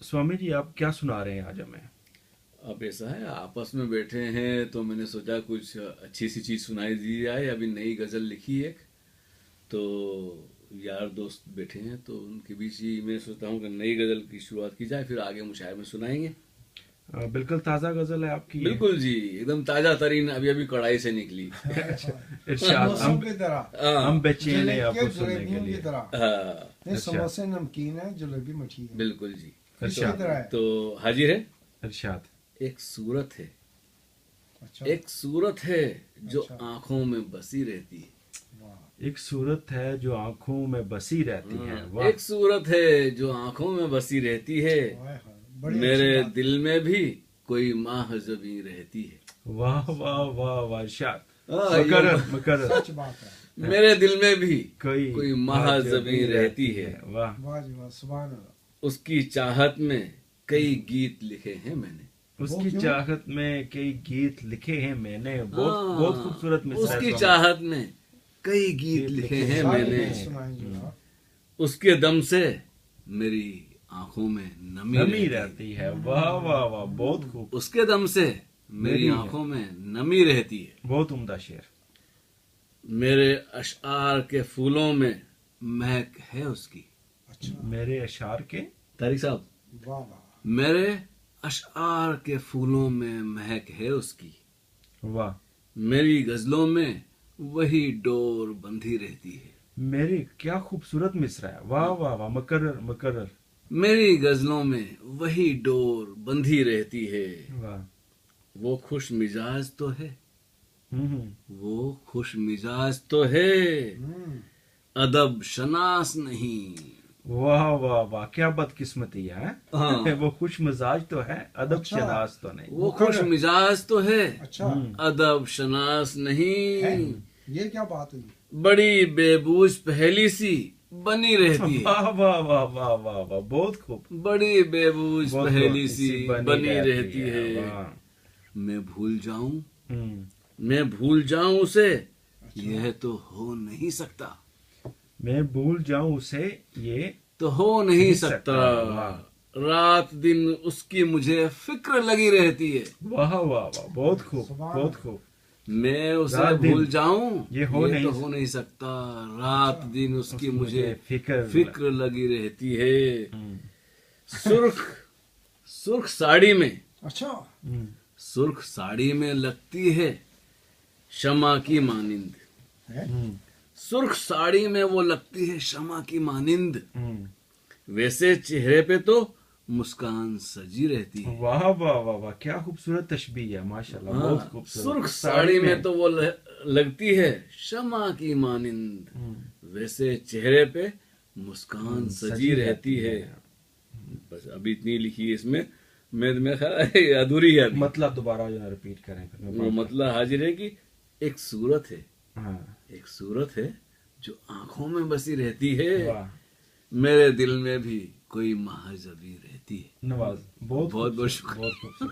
स्वामी जी, आप क्या सुना रहे हैं आज हमें? अब ऐसा है, आपस में बैठे हैं तो मैंने सोचा कुछ अच्छी सी चीज सुनाई दी जाए। अभी नई गजल लिखी एक, तो यार दोस्त बैठे हैं तो उनके बीच ही मैं सोचता हूँ कि नई गजल की शुरुआत की जाए, फिर आगे मुशायरे में सुनाएंगे। बिल्कुल ताज़ा गज़ल है आपकी ये। बिल्कुल जी, एकदम ताजा तरीन, अभी अभी कढ़ाई से निकली। अच्छा, इरशाद। समोसों की तरह, हम बेचैन हैं जलेबियों आपको सुनने के जलेबियों की लिए। तरह। हाँ, ये अच्छा। समोसे नमकीन है, जलेबी मीठी है। बिल्कुल जी। इसकी अच्छा। तरह है। तो हाजिर है। इरशाद। एक सूरत है, अच्छा, एक सूरत है जो अच्छा। आंखों में बसी रहती है। वाह, एक सूरत है जो आंखों में बसी रहती है। वाह एक सूरत है जो आंखों में बसी रहती है, वाह, हाँ, बड़ी अच्छी मेरे बात। दिल में भी कोई माह जबी रहती है। वाह वाह वाह वाह, इरशाद। हाँ, ये मुकर्रर मुकर्रर। सच बात है। मेरे दिल में भी कोई कोई माह जबी रहती है। वाह। वाह जी वाह, सुभान अल्लाह। उसकी चाहत में कई गीत लिखे हैं मैंने। उसकी क्यों? चाहत में कई गीत लिखे हैं मैंने। बहुत हाँ, बहुत खूबसूरत मिसरा है उसकी स्वामी। चाहत में कई गीत गीत लिखे लिखे हैं हैं सारी मैंने। गीत सुनाई जी हाँ। उसके दम से मेरी आंखों में नमी नमी रहती है। रहती है। वाह वाह वाह, बहुत खूब। उसके दम से मेरी मेरी आंखों में नमी रहती है। बहुत उम्दा शेर। मेरे अशआर के फूलों में महक है उसकी। अच्छा, मेरे अशार के। तारिक साहब, वाह वाह, मेरे अशआर के फूलों में महक है उसकी। वाह। मेरी गजलों में वही डोर बंधी रहती है। मेरी क्या खूबसूरत मिसरा है। वाह वाह वाह, मुकर्रर मुकर्रर। मेरी गजलों में वही डोर बंधी रहती है। वाह। वो खुश मिजाज तो है, हम्म। वो खुश मिजाज तो है, अदब शनास नहीं। वाह वाह वाह, क्या बदकिस्मती है। हाँ। वो खुश मिजाज तो है, अदब अच्छा। शनास तो नहीं। वो खुश मिजाज तो है, अच्छा अदब शनास है। नहीं। ये क्या बात हुई? बड़ी बेबूझ पहेली सी बनी रहती है। वाह वाह वाह वाह वाह वाह, बहुत खूब। बड़ी बेबूझ बहुत पहेली खूब। सी इसी बनी रहती है। वाह। मैं भूल जाऊं, हम्म। मैं भूल जाऊं उसे, यह तो हो नहीं सकता। मैं भूल जाऊं उसे, ये तो हो नहीं नहीं सकता। सकता, वाह। रात दिन उसकी मुझे फिक्र लगी रहती है। वाह वाह वाह, बहुत खूब सुभान बहुत खूब। मैं उसे रात दिन भूल जाऊं, ये हो नहीं तो हो नहीं सकता। रात दिन उसकी मुझे फिक्र फिक्र लगी रहती है। हम्म। सुर्ख सुर्ख साड़ी में, अच्छा, हम्म। सुर्ख साड़ी में लगती है शमा की मानिंद। है। हम्म। सुर्ख साड़ी में वो लगती है शमा की मानिंद। हम्म। वैसे चेहरे पे तो मुस्कान सजी रहती है। वाह वाह वाह वाह, क्या खूबसूरत तशबीह है, माशाल्लाह। हाँ, बहुत खूबसूरत। सुर्ख साड़ी में तो वो लगती है शमा की मानिंद। वैसे चेहरे पे मुस्कान सजी रहती है। बस अभी इतनी लिखी है इसमें। मैं ख्याल है अधूरी है अभी। मतलब दोबारा जो है रिपीट करें फिर मैं वो बात मतलब हाजिर है कि एक सूरत है, करता हूं। हाँ। एक सूरत है जो आंखों में बसी रहती है। वाह। मेरे दिल में भी कोई महाजबी रहती है। नवाज, बहुत बहुत बहुत खूबसूरत, शुक्रिया। बहुत खूबसूरत।